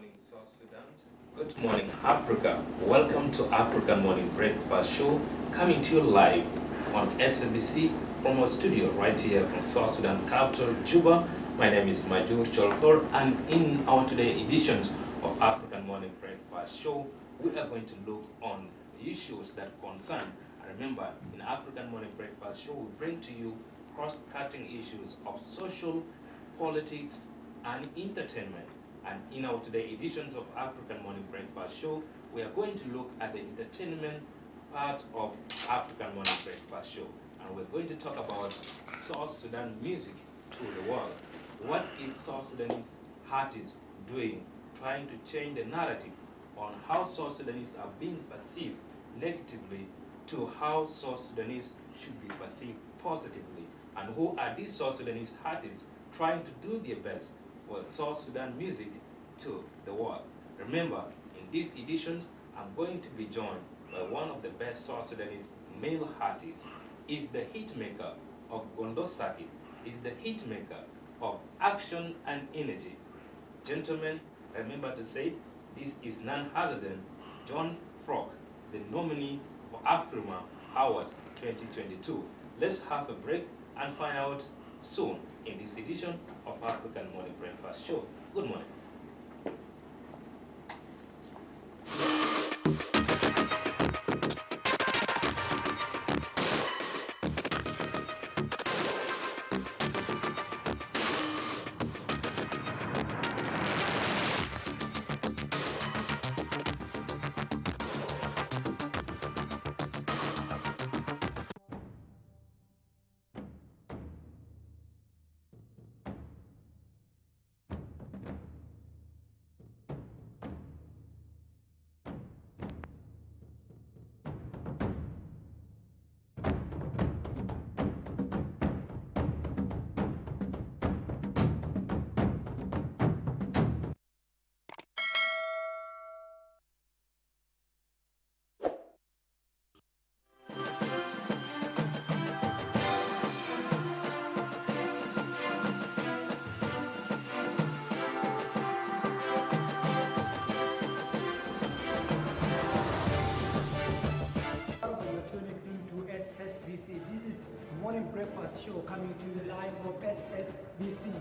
morning, South Sudan. Good morning, Africa. Welcome to African Morning Breakfast Show, coming to you live on SSBC from our studio right here from South Sudan capital, Juba. My name is Majur Chol Khor, and in our today editions of African Morning Breakfast Show, we are going to look on issues that concern. Remember, in African Morning Breakfast Show, we bring to you cross-cutting issues of social, politics, and entertainment. And in our today editions of African Morning Breakfast Show, we are going to look at the entertainment part of African Morning Breakfast Show. And we're going to talk about South Sudan music to the world. What is South Sudanese artists doing, trying to change the narrative on how South Sudanese are being perceived negatively to how South Sudanese should be perceived positively? And who are these South Sudanese artists trying to do their best for South Sudan music to the world? Remember, in these editions, I'm going to be joined by one of the best South Sudanese male artists. Is the hitmaker of Gondo Circuit, is the hitmaker of Action and Energy. Gentlemen, remember to say this is none other than John Frock, the nominee for AFRIMMA Award 2022. Let's have a break and find out soon in this edition of African Morning Breakfast Show. Good morning. Tuning into SSBC. This is Morning Breakfast Show coming to you live on SSBC.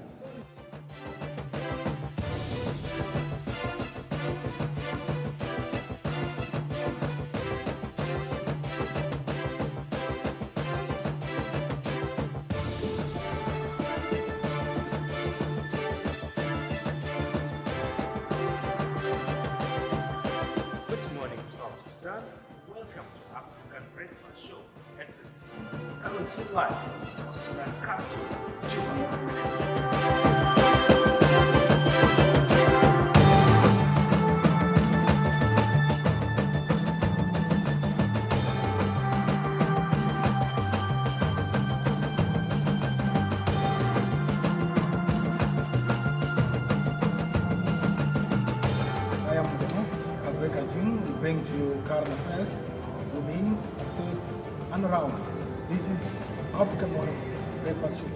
Good morning, South Sudan. Welcome to African Breakfast Show, SSBC, coming to you live from South Sudan capital, Juba. I am Dennis Abrekajun, will bring to you current affairs within the states and around. This is African Morning Breakfast Show.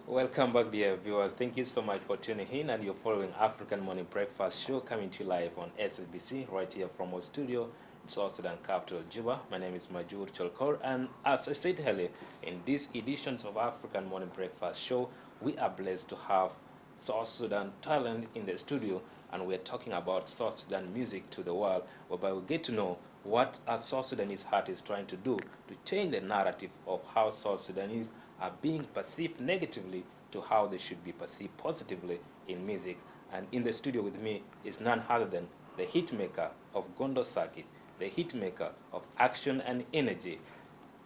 Welcome back, dear viewers. Thank you so much for tuning in, and you're following African Morning Breakfast Show coming to you live on SSBC right here from our studio in South Sudan capital, Juba. My name is Majur Chol Khor, and as I said earlier, in these editions of African Morning Breakfast Show, we are blessed to have South Sudan talent in the studio, and we're talking about South Sudan music to the world, whereby we get to know what a South Sudanese artist is trying to do to change the narrative of how South Sudanese are being perceived negatively to how they should be perceived positively in music. And in the studio with me is none other than the hitmaker of Gondo Circuit, the hitmaker of Action and Energy,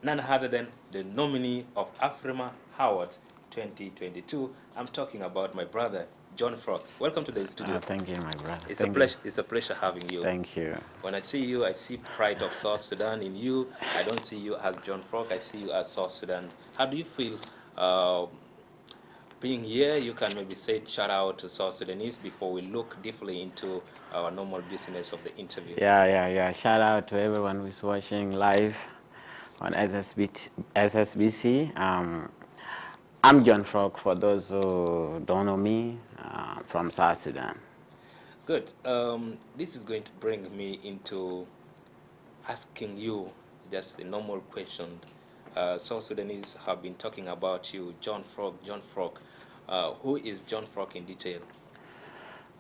none other than the nominee of AFRIMMA Awards 2022. I'm talking about my brother, John Frog. Welcome to the studio. Thank you, my brother. It's Thank a pleasure. It's a pleasure having you. Thank you. When I see you, I see pride of South Sudan in you. I don't see you as John Frog. I see you as South Sudan. How do you feel being here? You can maybe say shout out to South Sudanese before we look deeply into our normal business of the interview. Yeah. Shout out to everyone who's watching live on SSBC. I'm John Frog, for those who don't know me, from South Sudan. Good. This is going to bring me into asking you just a normal question. South Sudanese have been talking about you, John Frog, John Frog. Who is John Frog in detail?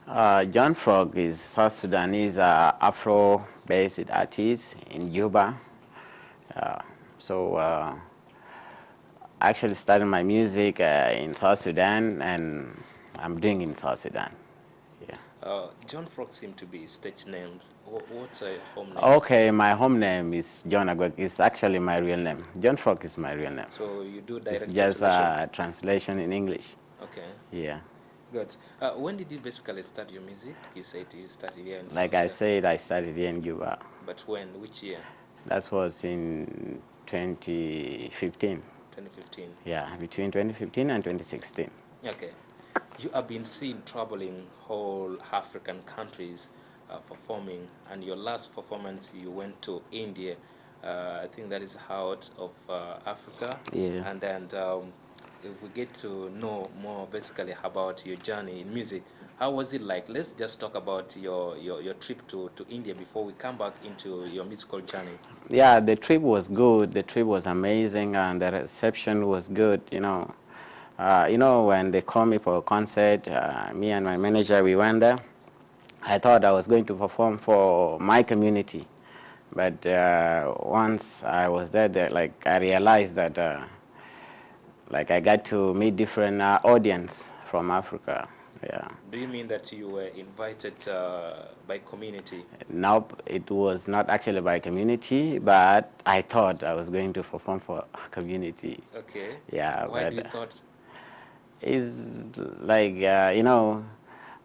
John Frog is South Sudanese Afro-based artist in Juba. I actually started my music in South Sudan, and I'm doing in South Sudan. Yeah. John Frog seems to be stage named. What's your home name? Okay, my home name is John Agwek. It's actually my real name. John Frog is my real name. So you do direct It's just translation? a translation in English. Okay. Yeah. Good. When did you basically start your music? You said you started here in Like South I Sudan. said, I started here in Juba. But when? Which year? That was in 2015. 2015. Yeah, between 2015 and 2016. Okay. You have been seen traveling whole African countries performing, and your last performance you went to India. I think that is out of Africa. Yeah. And then if we get to know more basically about your journey in music, how was it like? Let's just talk about your trip to India before we come back into your musical journey. Yeah, the trip was good. The trip was amazing, and the reception was good. When they called me for a concert, me and my manager, we went there. I thought I was going to perform for my community, but once I was there, I realized that I got to meet different audience from Africa. Yeah. Do you mean that you were invited by community? Nope, it was not actually by community, but I thought I was going to perform for community. Okay. Yeah. Why but do you thought? It's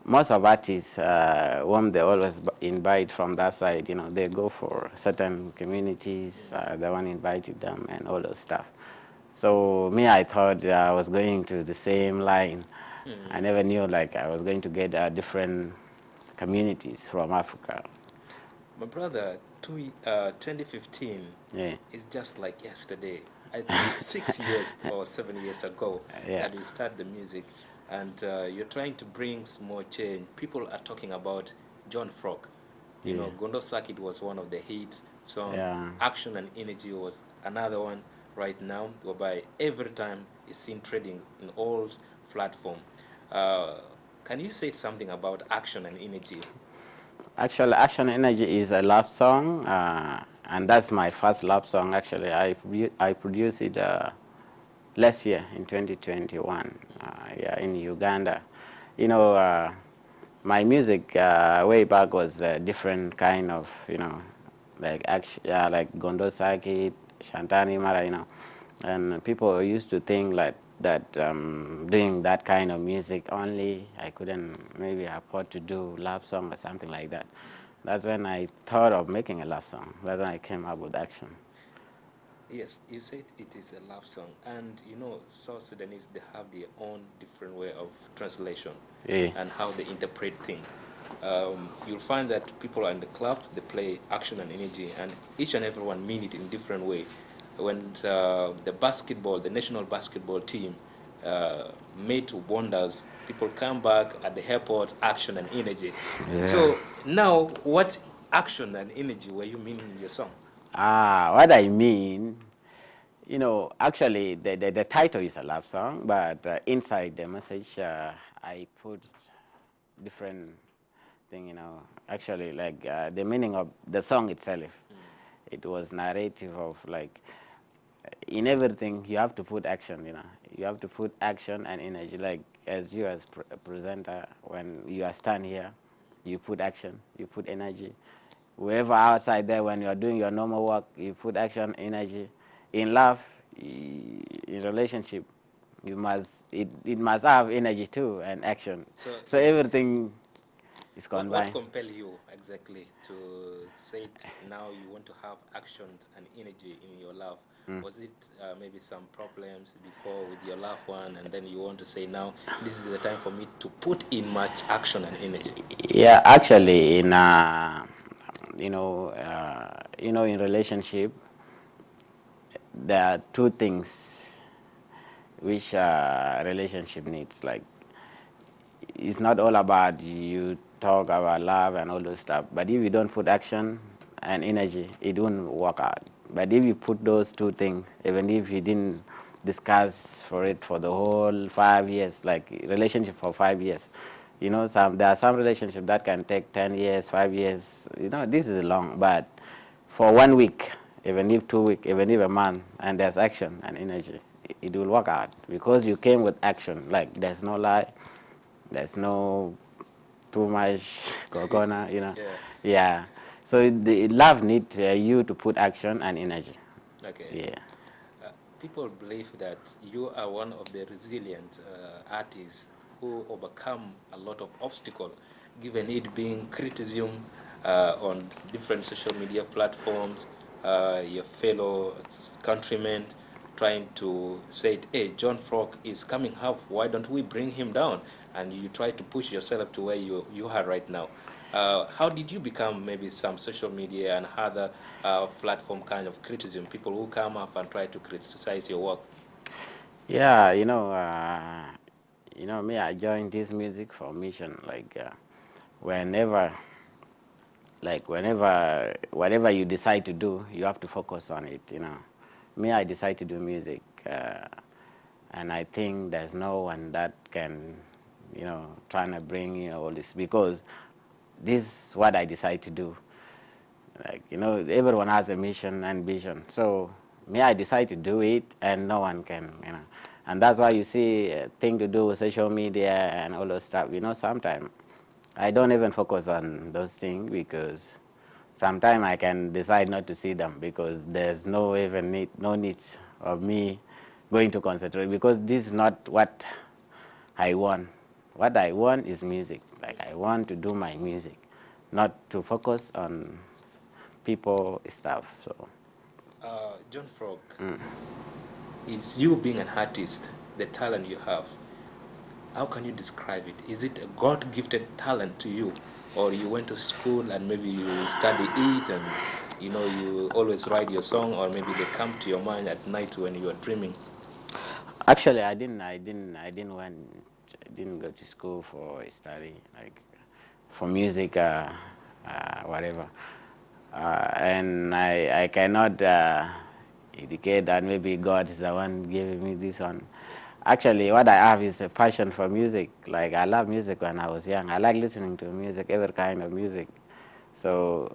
most of artists, whom they always invite from that side, they go for certain communities, the one invited them and all those stuff. So me, I thought I was going to the same line. I never knew I was going to get different communities from Africa. My brother, 2015 is just like yesterday. I think 6 years or 7 years ago that we started the music, and you're trying to bring some more change. People are talking about John Frog. You know, Gondo Circuit was one of the hit songs. Action and Energy was another one right now, whereby every time it's seen trading in all platforms. Can you say something about Action and Energy? Actually, Action and Energy is a love song, and that's my first love song. Actually, I produced it last year in 2021, in Uganda. My music way back was a different kind of, like Gondo Circuit, Shantani Mara, and people used to think that doing that kind of music only, I couldn't maybe afford to do love song or something like that. That's when I thought of making a love song. That's when I came up with Action. Yes, you said it is a love song, and South Sudanese, they have their own different way of translation and how they interpret things. You'll find that people are in the club, they play Action and Energy, and each and everyone mean it in different way. When the national basketball team made wonders, people come back at the airport, Action and Energy. So now, what action and energy were you meaning in your song? What I mean, actually the title is a love song, but inside the message I put different thing, actually the meaning of the song itself. It was narrative of in everything you have to put action, you have to put action and energy. As you as presenter, when you are stand here, you put action, you put energy. Whoever outside there, when you are doing your normal work, you put action, energy. In love, in relationship, you must, it must have energy too and action. So yeah. everything is What combined. compel you exactly to say it now you want to have action and energy in your love? Was it maybe some problems before with your loved one, and then you want to say now this is the time for me to put in much action and energy? Yeah, actually, in in relationship, there are two things which relationship needs. Like, it's not all about you talk about love and all those stuff, but if you don't put action and energy, it won't work out. But if you put those two things, even if you didn't discuss for it for the whole 5 years, like relationship for 5 years, there are some relationship that can take 10 years, 5 years. This is long, but for 1 week, even if 2 weeks, even if a month, and there's action and energy, it will work out because you came with action. Like, there's no lie, there's no too much coconut. Yeah. Yeah. So the love needs you to put action and energy. Okay. Yeah. People believe that you are one of the resilient artists who overcome a lot of obstacles, given it being criticism on different social media platforms, your fellow countrymen trying to say, hey, John Frog is coming up, why don't we bring him down? And you try to push yourself to where you are right now. How did you become maybe some social media and other platform kind of criticism, people who come up and try to criticize your work? Yeah, me, I joined this music for mission. Like, whenever, whatever you decide to do, you have to focus on it. Me, I decide to do music, and I think there's no one that can, trying to bring all this, because this is what I decide to do. Like, everyone has a mission and vision. So me, I decide to do it, and no one can. And that's why you see thing to do with social media and all those stuff. Sometimes I don't even focus on those things, because sometimes I can decide not to see them, because there's no need of me going to concentrate, because this is not what I want. What I want is music. Like, I want to do my music, not to focus on people stuff. So John Frog, is you being an artist, the talent you have, how can you describe it? Is it a God-gifted talent to you, or you went to school and maybe you study it and you always write your song, or maybe they come to your mind at night when you are dreaming? actually, I didn't go to school for study, like, for music, whatever. And I cannot indicate that maybe God is the one giving me this one. Actually, what I have is a passion for music. Like, I love music when I was young. I like listening to music, every kind of music. So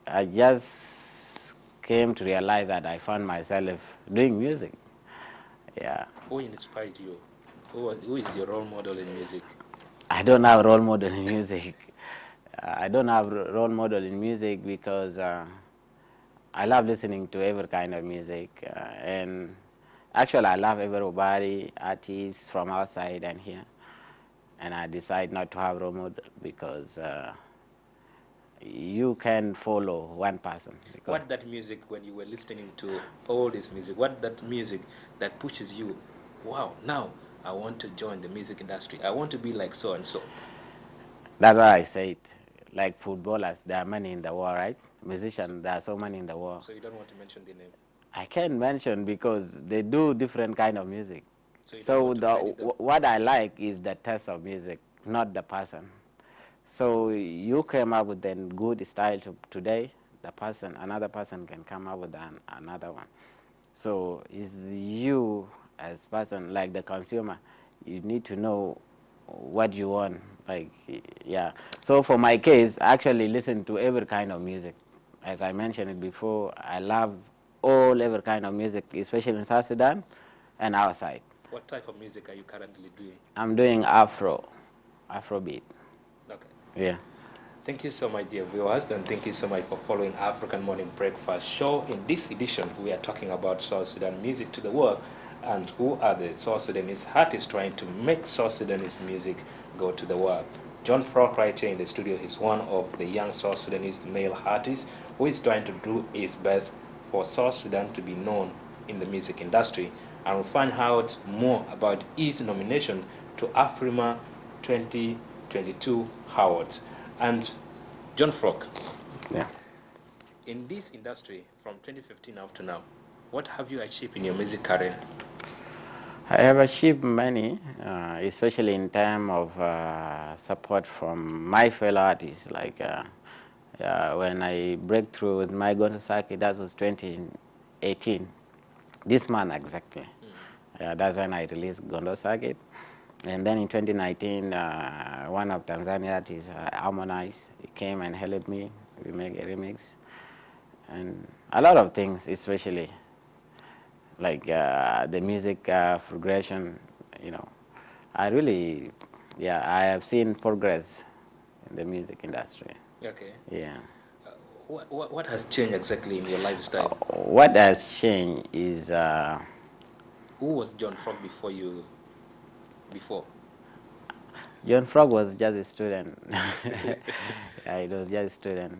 I just came to realize that I found myself doing music. Yeah. Who inspired you? Who is your role model in music? I don't have role model in music. I don't have role model in music, because I love listening to every kind of music, and actually I love everybody, artists from outside and here, and I decide not to have role model, because you can follow one person. What that music, when you were listening to all this music, what that music that pushes you, wow, now I want to join the music industry, I want to be like so and so? That's why I say it. Like footballers, there are many in the world, right? Musicians, there are so many in the world. So you don't want to mention the name? I can't mention, because they do different kind of music. So you don't So want to credit them? what I like is the taste of music, not the person. So you came up with a good style today, another person can come up with another one. So it's you as person, like the consumer, you need to know what you want. Like, yeah. So for my case, I actually listen to every kind of music. As I mentioned it before, I love every kind of music, especially in South Sudan and outside. What type of music are you currently doing? I'm doing Afrobeat. Okay. Yeah. Thank you so much, dear viewers, and thank you so much for following African Morning Breakfast Show. In this edition, we are talking about South Sudan music to the world. and who are the South Sudanese artists trying to make South Sudanese music go to the world. John Frog right here in the studio is one of the young South Sudanese male artists who is trying to do his best for South Sudan to be known in the music industry. And we'll find out more about his nomination to AFRIMMA 2022 Awards. And John Frog, Yeah. in this industry from 2015 up to now, what have you achieved in your music career? I have achieved many, especially in terms of support from my fellow artists. Like when I break through with my Gondo circuit, that was 2018. This month exactly. That's when I released Gondo circuit. And then in 2019, one of Tanzania artists, Harmonize, he came and helped me. We make a remix. And a lot of things, especially like the music progression, I really, I have seen progress in the music industry. Okay. Yeah. What has changed exactly in your lifestyle? What has changed is Who was John Frog before you? John Frog was just a student. Yeah, he was just a student.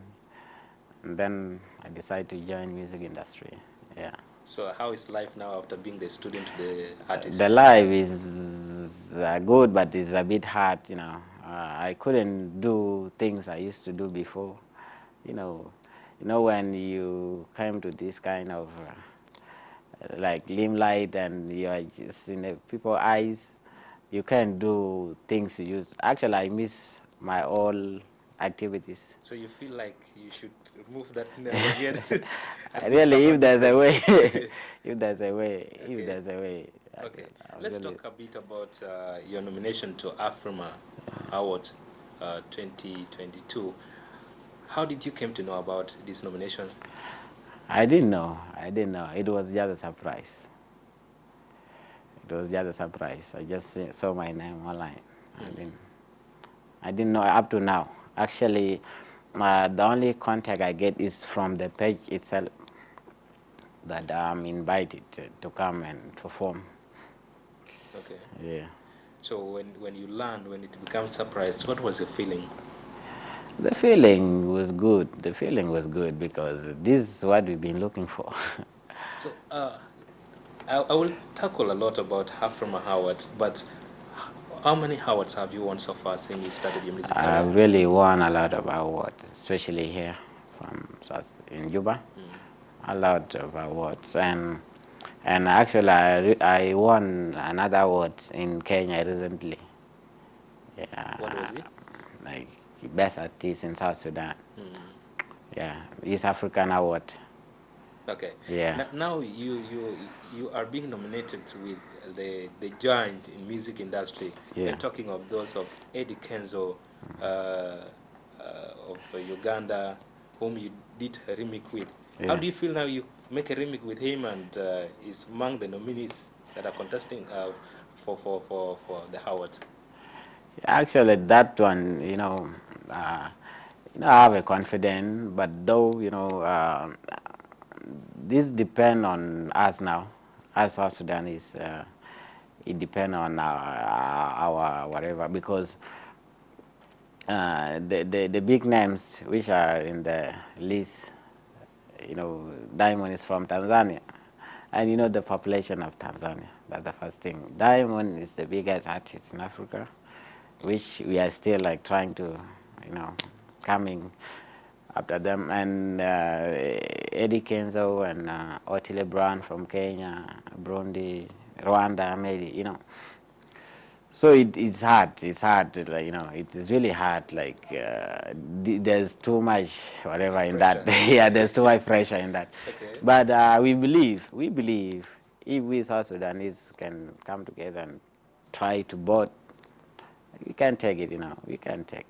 And then I decided to join music industry. Yeah. So how is life now after being the student to the artist? The life is good, but it's a bit hard, I couldn't do things I used to do before. When you came to this kind of like limelight and you are just in the people's eyes, you can't do things you used. Actually, I miss my old activities. So you feel like you should remove that never again? Really, if there's a way, Okay. if there's a way. Okay, let's talk a bit about your nomination to AFRIMMA Awards 2022. How did you came to know about this nomination? I didn't know. It was just a surprise. I just saw my name online. I didn't know up to now. Actually, the only contact I get is from the page itself that I'm invited to come and perform. Okay. Yeah. So when you learned, when it becomes surprise, what was your feeling? The feeling was good. Because this is what we've been looking for. So I will tackle a lot about AFRIMMA Awards, but how many awards have you won so far since you started your music career? I've really won a lot of awards, especially here in Juba. A lot of awards, and actually I won another award in Kenya recently. Yeah. What was it? Like best artist in South Sudan. Yeah, East African Award. Okay. Yeah. Now you are being nominated with the giant in music industry. Yeah. We're talking of those of Eddie Kenzo of Uganda, whom you did a remix with. Yeah. How do you feel now you make a remix with him and is among the nominees that are contesting for the awards? Actually, that one, I have a confidence, but though, this depends on us now, as South Sudanese. It depends on our whatever, because the big names which are in the list, Diamond is from Tanzania, and the population of Tanzania. That's the first thing. Diamond is the biggest artist in Africa, which we are still like trying to, coming after them, and Eddie Kenzo and Otile Brown from Kenya, Burundi, Rwanda, maybe, So it's hard. It's hard. It is really hard. Like there's too much whatever in that. Yeah, there's too much pressure in that. Okay. But we believe if we South Sudanese can come together and try to both, we can take it. We can take.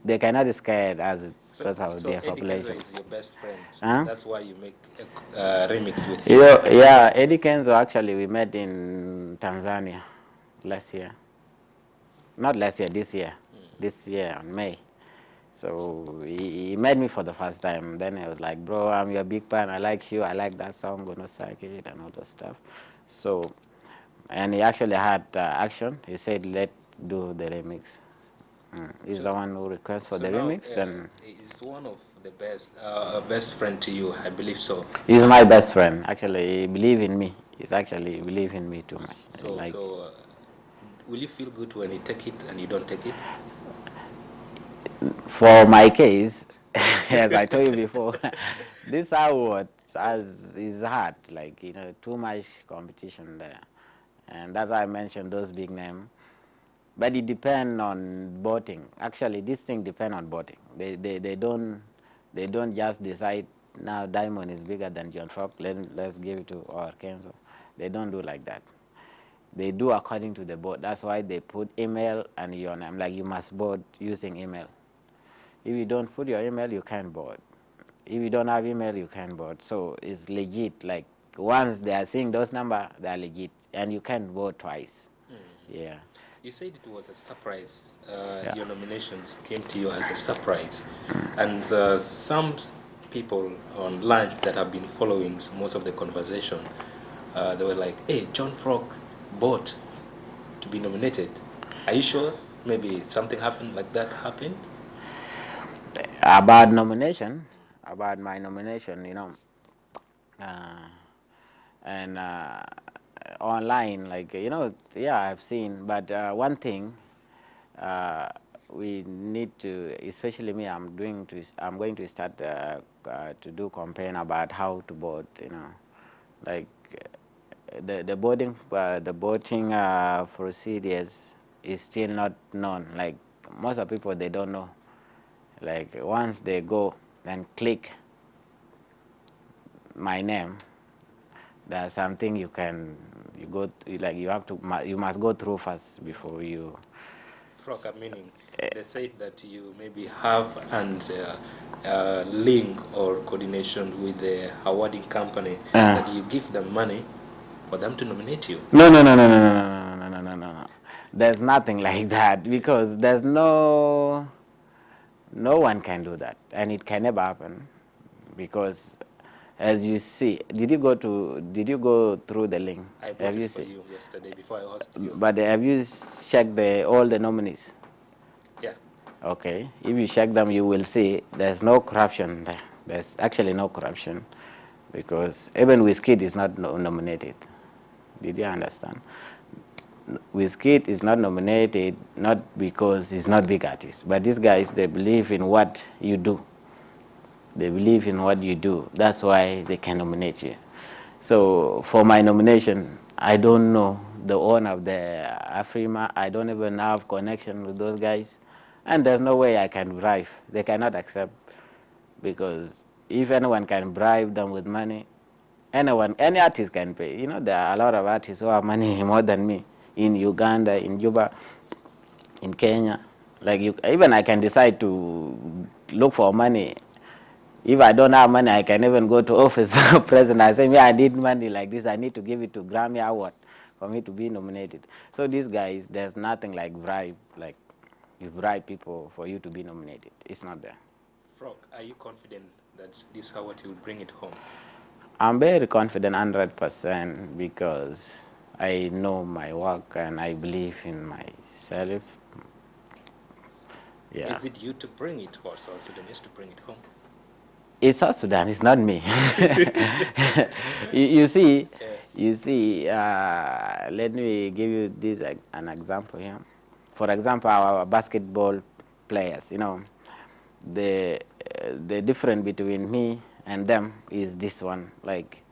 They cannot scare us because of their population. Eddie Kenzo is your best friend. Huh? That's why you make a remix with him. Yeah, Eddie Kenzo, actually we met in Tanzania last year. Not last year, this year. This year on May. So he met me for the first time. Then I was like, bro, I'm your big fan. I like you. I like that song, Gonna Psych It, and all that stuff. So, and he actually had action. He said, let's do the remix. He's the one who requests for So the now remix. And he's one of the best friend to you, I believe so. he's my best friend. Actually, he believe in me. He's actually believe in me too much. So Like, will you feel good when you take it and you don't take it? for my case, as I told you before, this award is hard. Like, too much competition there, and that's why I mentioned those big names. But it depends on voting. Actually, this thing depends on voting. They don't just decide now Diamond is bigger than John Frog. Let's give it to or Kenzo. They don't do like that. They do according to the vote. That's why they put email and your name. Like, you must vote using email. If you don't put your email, you can't vote. If you don't have email, you can't vote. So it's legit. Like, once they are seeing those numbers, they are legit, and you can't vote twice. Yeah. You said it was a surprise. Yeah. Your nominations came to you as a surprise. And some people online that have been following most of the conversation, they were like, hey, John Frog bought to be nominated. Are you sure? Maybe something happened like that happened? About my nomination, uh, and online, like, yeah, I've seen. But one thing, we need to, especially me, I'm going to start to do campaign about how to vote. Like, the voting procedures is still not known. Like, most of people, they don't know. Like, once they go and click my name, there's something you must go through first before you. Frog, meaning they said that you maybe have and link or coordination with the awarding company, that you give them money for them to nominate you. No, no, no, no, no, no, no, no, no, no, no, no. There's nothing like that, because there's no one can do that, and it can never happen, because as you see, did you go through the link? I bought it for you yesterday before I hosted you. But have you checked all the nominees? Yeah. Okay. If you check them, you will see there's no corruption there. There's actually no corruption, because even Wizkid is not nominated. Did you understand? Wizkid is not nominated not because he's not big artist, but these guys, they believe in what you do. They believe in what you do. That's why they can nominate you. So for my nomination, I don't know the owner of the AFRIMMA. I don't even have connection with those guys. And there's no way I can bribe. They cannot accept, because if anyone can bribe them with money, any artist can pay. There are a lot of artists who have money more than me in Uganda, in Juba, in Kenya. Like, even I can decide to look for money. If I don't have money, I can even go to office of president. I say, I need money like this. I need to give it to Grammy Award for me to be nominated. So these guys, there's nothing like bribe. Like, you bribe people for you to be nominated. It's not there. Frog, are you confident that this award will bring it home? I'm very confident, 100%, because I know my work and I believe in myself. Yeah. Is it you to bring it, or South Sudanese to bring it home? It's South Sudan. It's not me. you see, let me give you an example here. For example, our basketball players, the difference between me and them is this one. Like,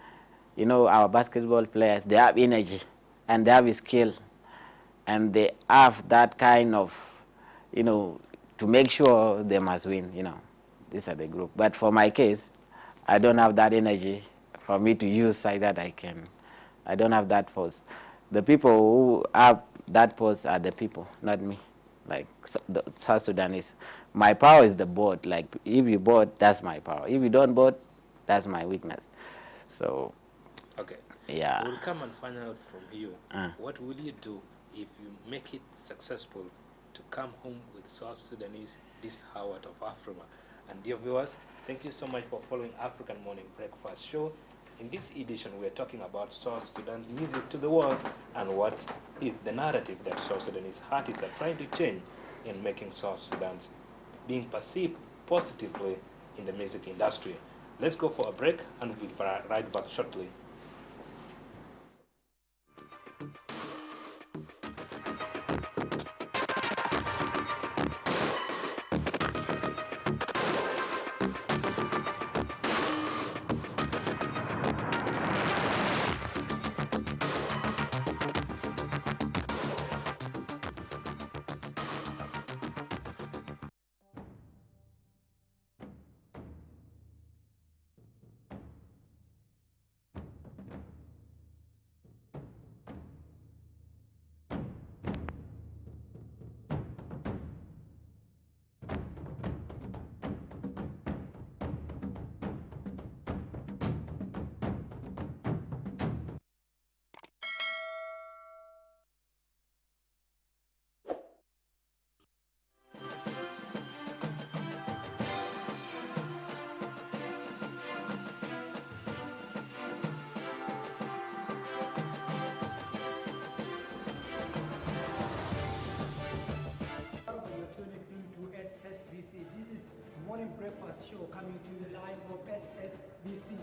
our basketball players, they have energy and they have skill, and they have that kind of, to make sure they must win. These are the group. But for my case, I don't have that energy for me to use like that. I don't have that force. The people who have that force are the people, not me. Like, the South Sudanese. My power is the board. Like, if you board, that's my power. If you don't board, that's my weakness. So, okay. Yeah. We'll come and find out from you. What will you do if you make it successful to come home with South Sudanese this award of AFRIMMA. And dear viewers, thank you so much for following African Morning Breakfast Show. In this edition, we are talking about South Sudan music to the world and what is the narrative that South Sudanese artists are trying to change in making South Sudan being perceived positively in the music industry. Let's go for a break and we'll be right back shortly. You're tuning into SSBC. This is Morning Breakfast Show coming to you live from SSBC.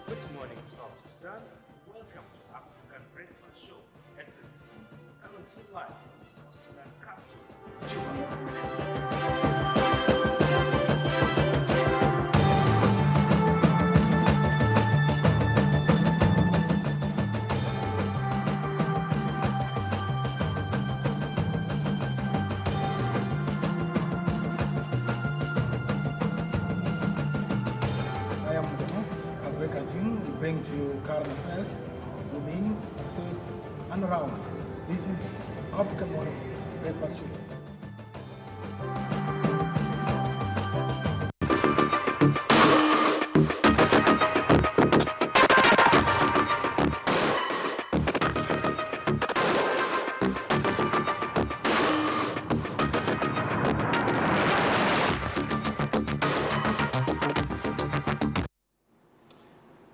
Good morning, South Sudan. Welcome to African Breakfast Show, SSBC, coming to you live from South Sudan capital, Juba. I am Dennis Albekajin, bring to you current affairs within states and around. This is African Morning Breakfast Show.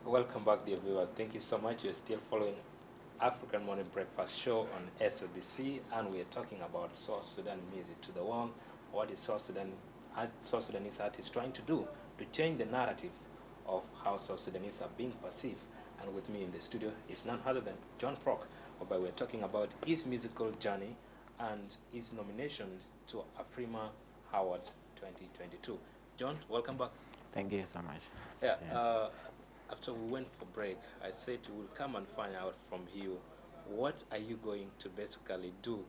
Welcome back, dear viewers. Thank you so much. You're still following African Morning Breakfast Show on SSBC, and we are talking about South Sudan music to the world. What is South Sudanese artists trying to do to change the narrative of how South Sudanese are being perceived? And with me in the studio is none other than John Frock, whereby we're talking about his musical journey and his nomination to AFRIMMA Awards 2022. John, welcome back. Thank you so much. Yeah. Yeah. After we went for break, I said we'll come and find out from you what are you going to basically do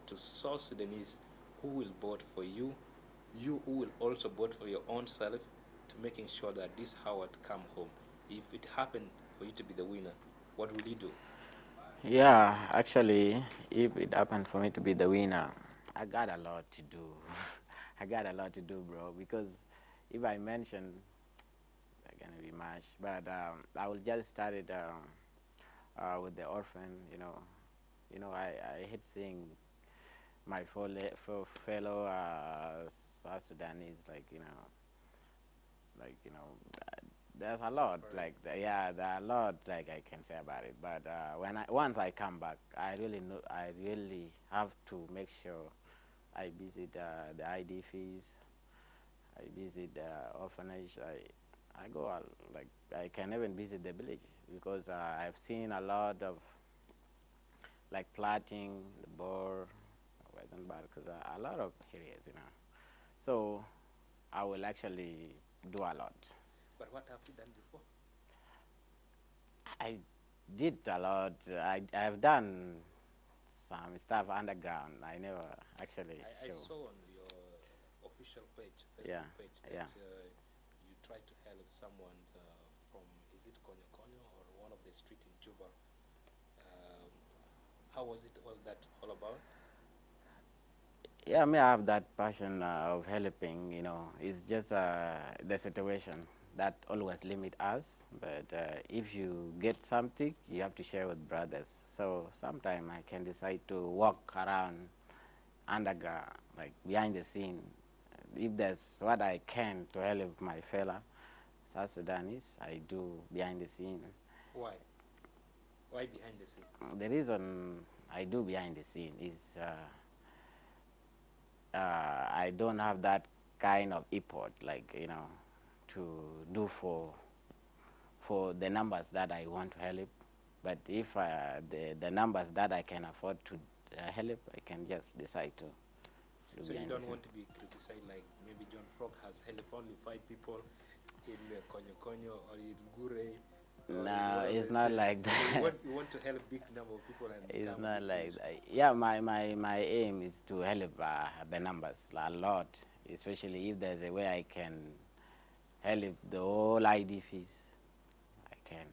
to South Sudanese who will vote for you, you who will also vote for your own self, to making sure that this Howard come home. If it happened for you to be the winner, what will you do? Yeah, actually, if it happened for me to be the winner, I got a lot to do. I got a lot to do, bro, because if I mention, they're going to be much, but I will just start it with the orphan, I hate seeing my fellow South Sudanese, there's a lot, there are a lot like I can say about it. But once I come back, I really have to make sure I visit the ID fees, I visit the orphanage, I go I can even visit the village, because I've seen a lot of plotting, the Bor, Western Bar, because a lot of areas, So I will actually do a lot. But what have you done before? I did a lot. I've done some stuff underground. I never actually I show. saw on your official page, Facebook Yeah, page, yeah. that you tried to help someone from, is it Konyo Konyo or one of the street in Juba? How was it all about? Yeah, me, I have that passion of helping, it's just the situation that always limit us. But if you get something, you have to share with brothers. So sometimes I can decide to walk around underground, like behind the scene. If there's what I can to help my fellow South Sudanese, I do behind the scene. Why? Why behind the scene? The reason I do behind the scene is I don't have that kind of effort, like to do for the numbers that I want to help. But if the numbers that I can afford to help, I can just decide to do So you behind the don't scene. want to be criticized like maybe John Frog has helped only 5 people in Konyo Konyo or in Gure or in No, one of it's the not states. like So that. you want to help big number of people and It's become not big like news. that. Yeah, my aim is to help the numbers a lot, especially if there's a way I can help the whole IDPs. I can.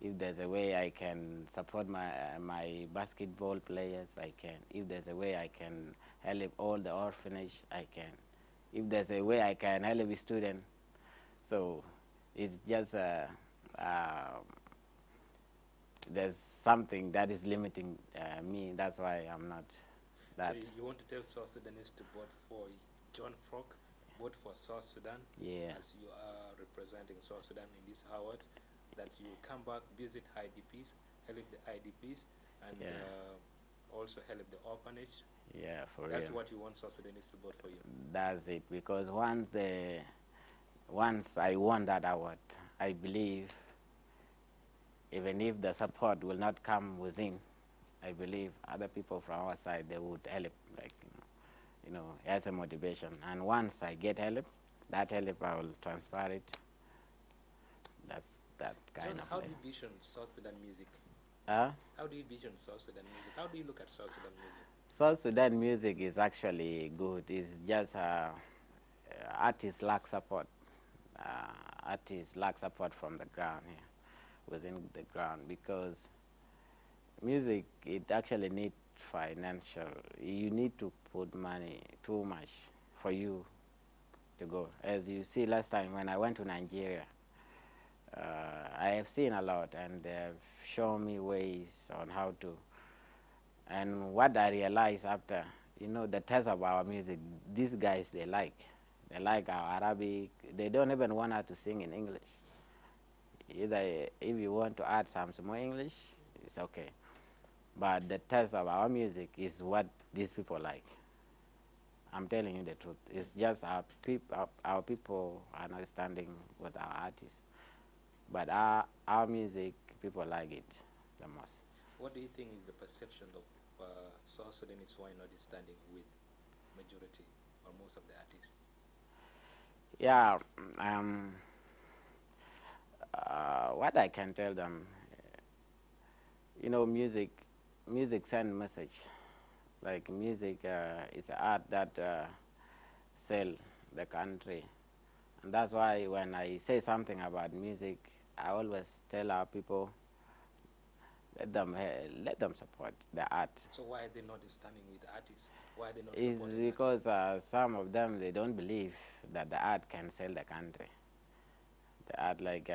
If there's a way I can support my basketball players, I can. If there's a way I can help all the orphanage, I can. If there's a way I can help a student, so it's just uh, there's something that is limiting me. That's why I'm not So that. you want to tell South Sudanese to vote for John Frog, vote for South Sudan, Yeah. as you are representing South Sudan in this award, that you come back, visit IDPs, help the IDPs, and Yeah. also help the orphanage. Yeah, for That's real. what you want South Sudanese to vote for you. That's it. Because once I won that award, I believe even if the support will not come within, I believe other people from our side they would help, like as a motivation. And once I get help, that help I will transfer it. That's that kind John, of how do like. you vision South Sudan music? Uh, How do you vision South Sudan music? How do you look at South Sudan music? South Sudan music is actually good. It's just artists lack support. Artists lack support from the ground here, within the ground, because music it actually need financial. You need to put money too much for you to go. As you see last time when I went to Nigeria, I have seen a lot, and they have shown me ways on how to. And what I realized after, the taste of our music, these guys they like our Arabic. They don't even want us to sing in English. Either if you want to add some more English, it's okay. But the taste of our music is what these people like. I'm telling you the truth. It's just our people are not standing with our artists. But our music, people like it the most. What do you think is the perception of South Sudanese why not standing with majority or most of the artists? Yeah, what I can tell them, music send message. Like music is art that sell the country, and that's why when I say something about music, I always tell our people, let them support the art. So why are they not standing with the artists? Why are they not Is supporting because some of them they don't believe that the art can sell the country. The art, like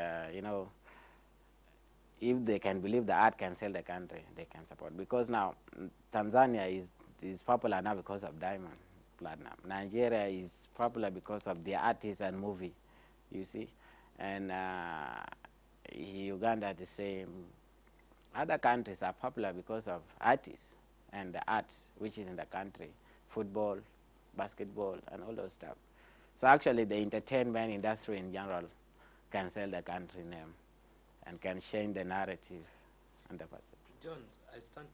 if they can believe the art can sell the country, they can support. Because now Tanzania is popular now because of diamond, platinum. Nigeria is popular because of the artists and movie, you see, and Uganda the same. Other countries are popular because of artists and the arts which is in the country, football, basketball, and all those stuff. So actually, the entertainment industry in general can sell the country name and can change the narrative and the perception. John, I stand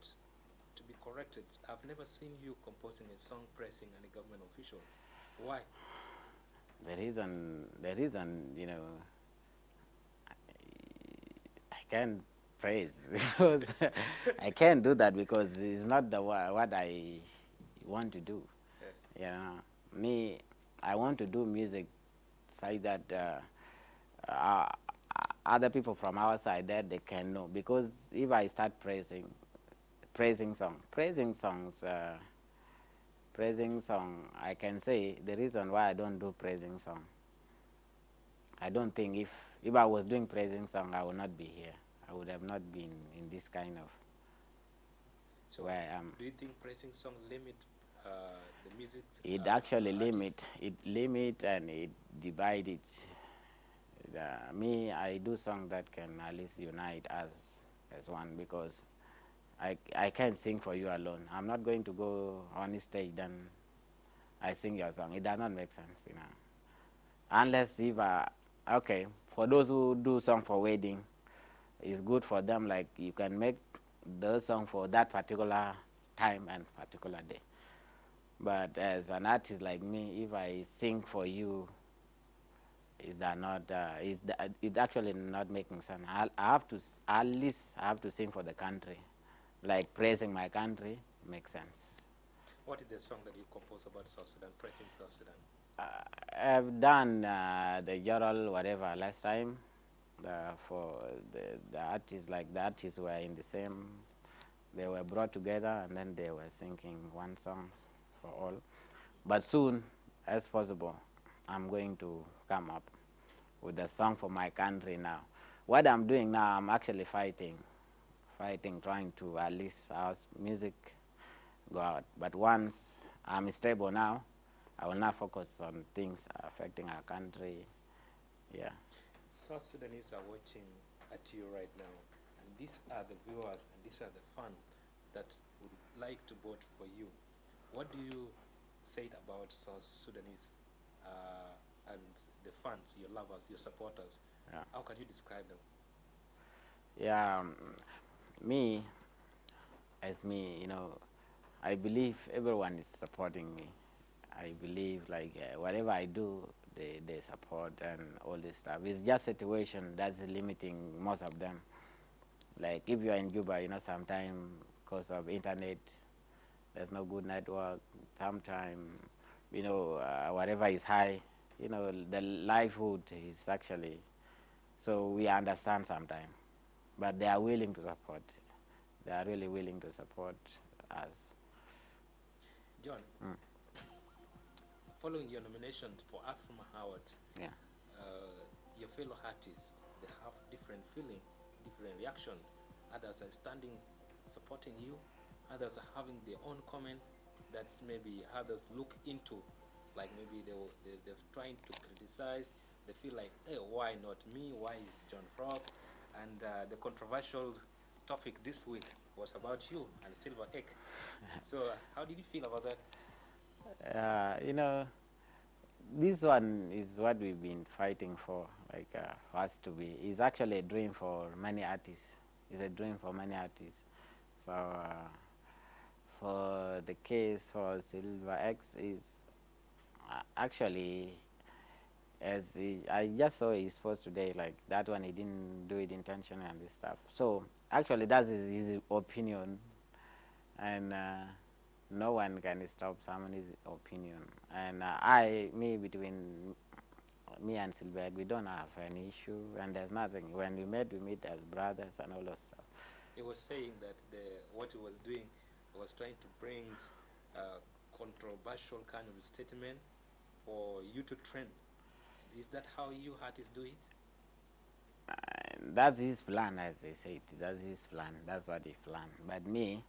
to be corrected. I've never seen you composing a song praising any government official. Why? The reason, I can't praise because I can't do that because it's not what I want to do. Yeah. Me, I want to do music so that uh, other people from our side that they can know. Because if I start praising song. Praising song, I can say the reason why I don't do praising song. I don't think if I was doing praising song, I would not be here. I would have not been in this kind of So where I am. do you think praising song limit the music? It actually artists? limit and it divide it. Me, I do song that can at least unite as one, because I can't sing for you alone. I'm not going to go on the stage then I sing your song. It does not make sense, you know. Unless if okay, for those who do song for wedding, it's good for them. Like you can make the song for that particular time and particular day. But as an artist like me, if I sing for you, is that not? It's actually not making sense. I have to at least I have to sing for the country, like praising my country makes sense. What is the song that you compose about South Sudan, praising South Sudan? I've done the Joral whatever last time. For the artists, like the artists were in the same, they were brought together and then they were singing one song for all. But soon as possible, I'm going to come up with a song for my country now. What I'm doing now, I'm actually fighting, trying to at least our music go out. But once I'm stable now, I will now focus on things affecting our country. Yeah. South Sudanese are watching at you right now, and these are the viewers and these are the fans that would like to vote for you. What do you say about South Sudanese and the fans, your lovers, your supporters? Yeah. How can you describe them? Yeah, me, as me, you know, I believe everyone is supporting me. I believe like whatever I do, they support and all this stuff. It's just situation that's limiting most of them. Like if you're in Juba, you know, sometimes because of internet, there's no good network. Sometimes, you know, whatever is high, you know, the livelihood is actually, so we understand sometimes. But they are willing to support. They are really willing to support us. John, following your nomination for AFRIMMA Awards, Yeah. your fellow artists, they have different feeling, different reaction. Others are standing, supporting you. Others are having their own comments that maybe others look into, like maybe they're trying to criticize. They feel like, hey, why not me? Why is John Frog? And the controversial topic this week was about you and Silver Egg. So how did you feel about that? You know, this one is what we've been fighting for, like for us to be. It's actually a dream for many artists. It's a dream for many artists. So for the case for Silver X is actually, I just saw his post today, like that one he didn't do it intentionally and this stuff. So actually that's his opinion, and no one can stop someone's opinion. And between me and Silberg, we don't have any issue, and there's nothing. When we meet as brothers and all those stuff. He was saying that what he was doing was trying to bring a controversial kind of statement for you to trend. Is that how you artists do it? That's his plan, as they say. That's his plan. That's what he planned. But me,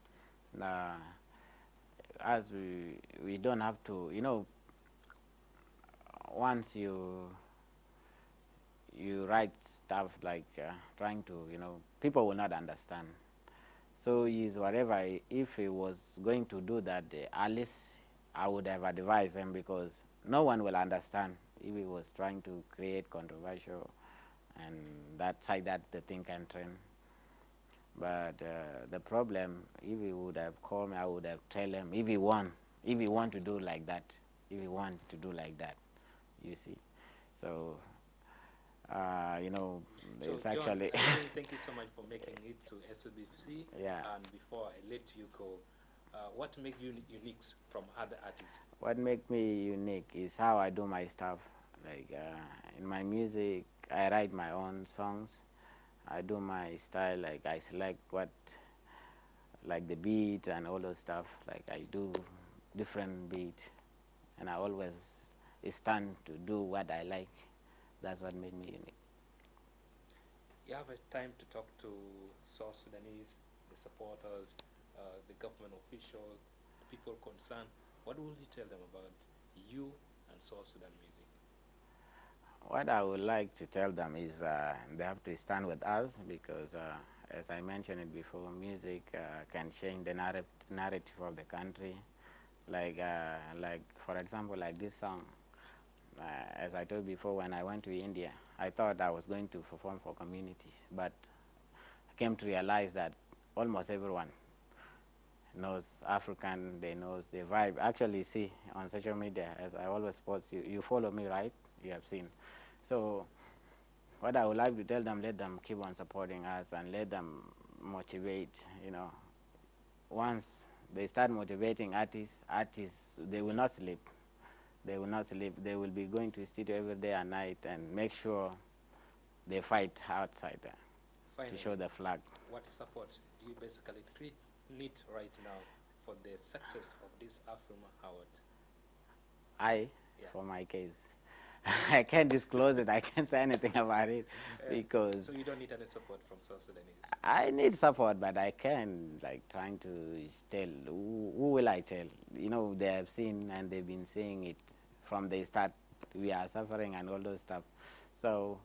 as we don't have to, you know, once you write stuff like trying to, you know, people will not understand. So is whatever, if he was going to do that, at least I would have advised him, because no one will understand if he was trying to create controversial and that side that the thing can trend. But the problem, if he would have called me, I would have tell him if he want to do like that, you see. So you know, So it's John, actually thank you so much for making it to SSBC. Yeah. And before I let you go, what makes you unique from other artists? What makes me unique is how I do my stuff. Like in my music, I write my own songs. I do my style, like I select what like the beat and all those stuff. Like I do different beat, and I always stand to do what I like. That's what made me unique. You have a time to talk to South Sudanese, the supporters, the government officials, people concerned. What will you tell them about you and South Sudan music? What I would like to tell them is they have to stand with us because, as I mentioned it before, music can change the narrative of the country. Like for example, like this song. As I told before, when I went to India, I thought I was going to perform for communities, but I came to realize that almost everyone knows African, they knows the vibe. Actually, see on social media, as I always post, you follow me, right? You have seen. So what I would like to tell them, let them keep on supporting us and let them motivate, Once they start motivating artists, they will not sleep. They will not sleep. They will be going to studio every day and night and make sure they fight outside there Finally, to show the flag. what support do you basically need right now for the success of this AFRIMMA Award? For my case, I can't disclose it. I can't say anything about it because So you don't need any support from South Sudanese? I need support, but I can trying to tell. Who will I tell? They have seen and they've been seeing it from the start. We are suffering and all those stuff. So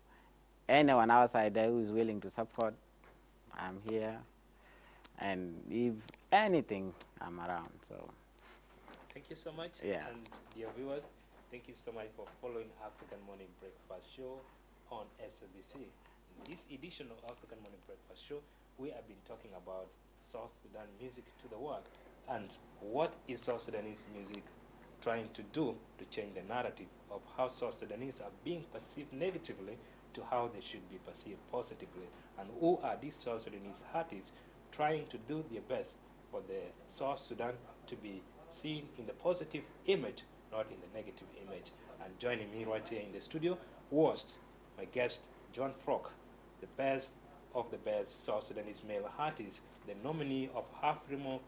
anyone outside there who is willing to support, I'm here. And if anything, I'm around. So Thank you so much. Yeah. And dear viewers, thank you so much for following African Morning Breakfast Show on SSBC. In this edition of African Morning Breakfast Show, we have been talking about South Sudan music to the world and what is South Sudanese music trying to do to change the narrative of how South Sudanese are being perceived negatively to how they should be perceived positively, and who are these South Sudanese artists trying to do their best for the South Sudan to be seen in the positive image, not in the negative image. And joining me right here in the studio was my guest, John Frock, the best of the best South Sudanese male artist, the nominee of AFRIMMA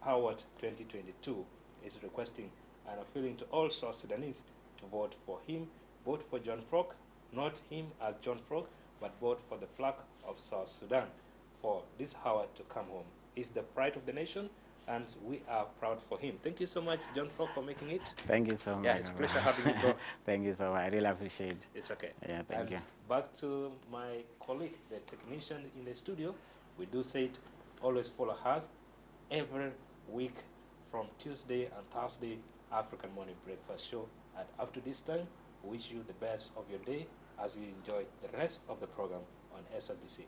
Award 2022, is requesting and appealing to all South Sudanese to vote for him, vote for John Frock, not him as John Frock, but vote for the flag of South Sudan for this award to come home. He's the pride of the nation, and we are proud for him. Thank you so much, John Frock, for making it. thank you so much. Yeah, it's a pleasure having you, bro. Thank you so much. I really appreciate it. It's okay. Yeah, thank you. Back to my colleague, the technician in the studio. We do say it, always follow us every week from Tuesday and Thursday, African Morning Breakfast Show. And up to this time, we wish you the best of your day as you enjoy the rest of the program on SSBC.